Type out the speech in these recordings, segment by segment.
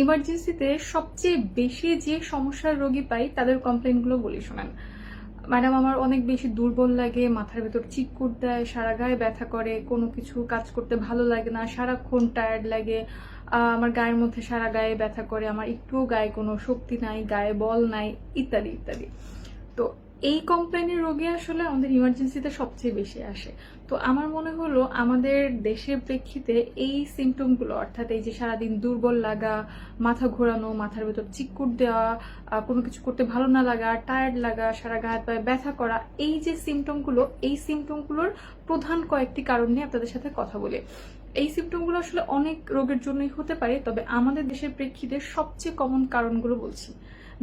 ইমার্জেন্সিতে সবচেয়ে বেশি যে সমস্যার রোগী পাই তাদের কমপ্লেনগুলো বলি শোনেন। ম্যাডাম, আমার অনেক বেশি দুর্বল লাগে, মাথার ভেতর চিৎকুট দেয়, সারা গায়ে ব্যথা করে, কোনো কিছু কাজ করতে ভালো লাগে না, সারাক্ষণ টায়ার্ড লাগে, আমার গায়ের মধ্যে সারা গায়ে ব্যথা করে, আমার একটুও গায়ে কোনো শক্তি নাই, গায়ে বল নাই, ইত্যাদি ইত্যাদি। তো এই কমপ্লেনের রোগী আসলে আমাদের ইমার্জেন্সিতে সবচেয়ে বেশি আসে। তো আমার মনে হলো আমাদের দেশের প্রেক্ষিতে এই সিমটমগুলো, অর্থাৎ এই যে সারাদিন দুর্বল লাগা, মাথা ঘোরানো, মাথার ভেতর চিৎকুট দেওয়া, কোনো কিছু করতে ভালো না লাগা, টায়ার্ড লাগা, সারা গায়ে পায়ে ব্যথা করা, এই যে সিমটমগুলো, এই সিমটমগুলোর প্রধান কয়েকটি কারণ নিয়ে আপনাদের সাথে কথা বলি। এই সিমটমগুলো আসলে অনেক রোগের জন্যই হতে পারে, তবে আমাদের দেশের প্রেক্ষিতে সবচেয়ে কমন কারণগুলো বলছি।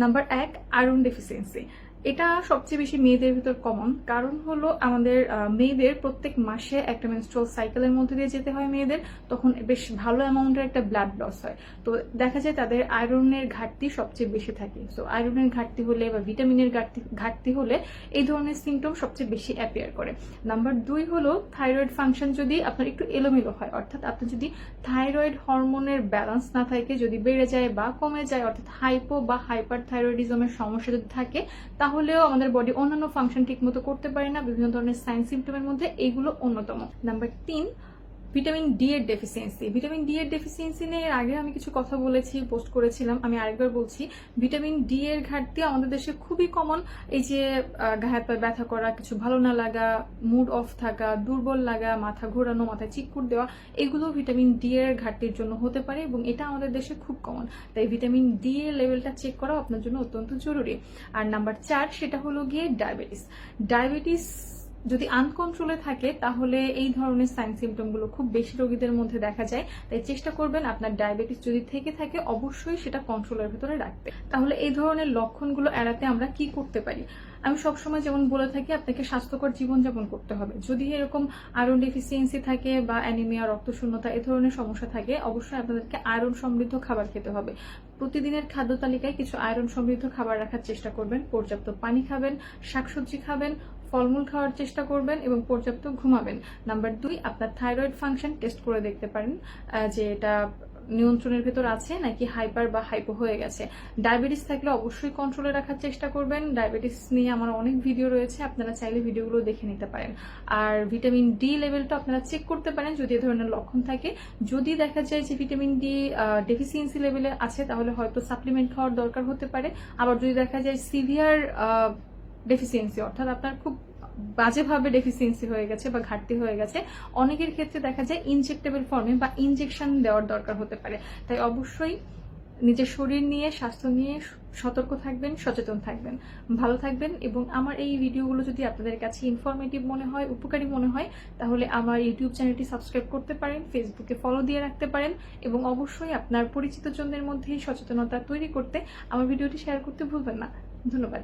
Number 1, iron deficiency. এটা সবচেয়ে বেশি মেয়েদের ভিতর কমন। কারণ হলো আমাদের মেয়েদের প্রত্যেক মাসে একটা মেনস্ট্রুয়াল সাইকেলের মধ্যে দিয়ে যেতে হয় মেয়েদের, তখন বেশ ভালো অ্যামাউন্টের একটা ব্লাড লস হয়। তো দেখা যায় তাদের আয়রনের ঘাটতি সবচেয়ে বেশি থাকে। সো আয়রনের ঘাটতি হলে বা ভিটামিনের ঘাটতি হলে এই ধরনের সিমটম সবচেয়ে বেশি অ্যাপিয়ার করে। নাম্বার 2 হলো থাইরয়েড ফাংশন যদি আপনার একটু এলোমেলো হয়, অর্থাৎ আপনার যদি থাইরয়েড হরমোনের ব্যালেন্স না থাকে, যদি বেড়ে যায় বা কমে যায়, অর্থাৎ হাইপো বা হাইপার থাইরয়েডিজমের সমস্যা যদি থাকে, তাহলেও আমাদের বডি অন্যান্য ফাংশন ঠিক মতো করতে পারে না। বিভিন্ন ধরনের সাইন সিমটমের মধ্যে এইগুলো অন্যতম। নাম্বার 3, ভিটামিন ডি এর ডেফিসিয়েন্সি। ভিটামিন ডি এর ডেফিসিয়েন্সি নিয়ে এর আগে আমি কিছু কথা বলেছি, পোস্ট করেছিলাম, আমি আরেকবার বলছি। ভিটামিন ডি এর ঘাটতি আমাদের দেশে খুবই কমন। এই যে গায়ে হাত পায়ে ব্যথা করা, কিছু ভালো না লাগা, মুড অফ থাকা, দুর্বল লাগা, মাথা ঘোরানো, মাথায় চিৎকুট দেওয়া, এগুলো ভিটামিন ডি এর ঘাটতির জন্য হতে পারে এবং এটা আমাদের দেশে খুব কমন। তাই ভিটামিন ডি এর লেভেলটা চেক করা আপনার জন্য অত্যন্ত জরুরি। আর নাম্বার 4, সেটা হলো গিয়ে ডায়াবেটিস। ডায়াবেটিস যদি আনকন্ট্রোলে থাকে তাহলে এই ধরনের সাইন সিমটমগুলো খুব বেশি রোগীদের মধ্যে দেখা যায়। তাই চেষ্টা করবেন আপনার ডায়াবেটিস যদি থেকে থাকে অবশ্যই সেটা কন্ট্রোলের ভেতরে রাখতে। তাহলে এই ধরনের লক্ষণগুলো এড়াতে আমরা কি করতে পারি? আমি সবসময় যেমন বলে থাকি, আপনাকে স্বাস্থ্যকর জীবনযাপন করতে হবে। যদি এরকম আয়রন ডেফিসিয়েন্সি থাকে বা অ্যানিমিয়া, রক্তশূন্যতা, এ ধরনের সমস্যা থাকে, অবশ্যই আপনাদেরকে আয়রন সমৃদ্ধ খাবার খেতে হবে। প্রতিদিনের খাদ্য তালিকায় কিছু আয়রন সমৃদ্ধ খাবার রাখার চেষ্টা করবেন, পর্যাপ্ত পানি খাবেন, শাকসবজি খাবেন, ফলমূল খাওয়ার চেষ্টা করবেন এবং পর্যাপ্ত ঘুমাবেন। নাম্বার 2, আপনার থাইরয়েড ফাংশন টেস্ট করে দেখতে পারেন যে এটা নিয়ন্ত্রণের ভেতর আছে নাকি হাইপার বা হাইপো হয়ে গেছে। ডায়াবেটিস থাকলে অবশ্যই কন্ট্রোলে রাখার চেষ্টা করবেন। ডায়াবেটিস নিয়ে আমার অনেক ভিডিও রয়েছে, আপনারা চাইলে ভিডিওগুলো দেখে নিতে পারেন। আর ভিটামিন ডি লেভেলটা আপনারা চেক করতে পারেন যদি এ ধরনের লক্ষণ থাকে। যদি দেখা যায় যে ভিটামিন ডি ডেফিসিয়েন্সি লেভেলে আছে তাহলে হয়তো সাপ্লিমেন্ট খাওয়ার দরকার হতে পারে। আবার যদি দেখা যায় সিভিয়ার ডেফিসিয়েন্সি, অর্থাৎ আপনার খুব বাজেভাবে ডেফিসিয়েন্সি হয়ে গেছে বা ঘাটতি হয়ে গেছে, অনেকের ক্ষেত্রে দেখা যায় ইনজেক্টেবল ফর্মে বা ইনজেকশন দেওয়ার দরকার হতে পারে। তাই অবশ্যই নিজের শরীর নিয়ে, স্বাস্থ্য নিয়ে সতর্ক থাকবেন, সচেতন থাকবেন, ভালো থাকবেন। এবং আমার এই ভিডিওগুলো যদি আপনাদের কাছে ইনফরমেটিভ মনে হয়, উপকারী মনে হয়, তাহলে আমার ইউটিউব চ্যানেলটি সাবস্ক্রাইব করতে পারেন, ফেসবুকে ফলো দিয়ে রাখতে পারেন এবং অবশ্যই আপনার পরিচিত জনদের মধ্যে সচেতনতা তৈরি করতে আমার ভিডিওটি শেয়ার করতে ভুলবেন না। ধন্যবাদ।